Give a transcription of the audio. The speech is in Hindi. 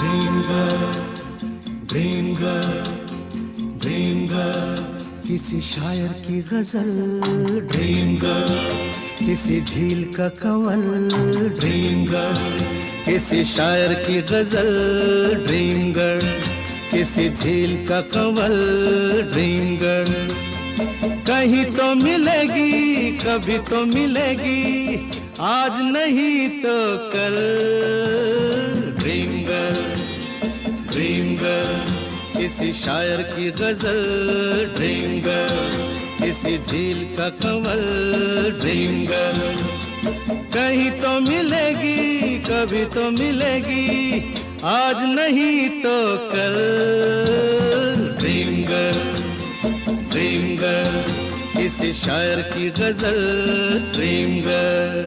Dream girl, dream girl, dream girl, किसी शायर की गजल, ड्रीम गर्ल, किसी झील का कंवल, ड्रीम गर्ल, किसी शायर की गजल, ड्रीम गर्ल, किसी झील का कंवल, ड्रीम गर्ल। कहीं तो मिलेगी, कभी तो मिलेगी, आज नहीं तो कल, ड्रीम गर्ल, ड्रीम गर्ल, किसी शायर की गजल, ड्रीम गर्ल, किसी झील का कंवल, ड्रीम गर्ल। कहीं तो मिलेगी, कभी तो मिलेगी, आज नहीं तो कल, ड्रीम गर्ल, ड्रीम गर्ल, किसी शायर की गजल, ड्रीम गर्ल।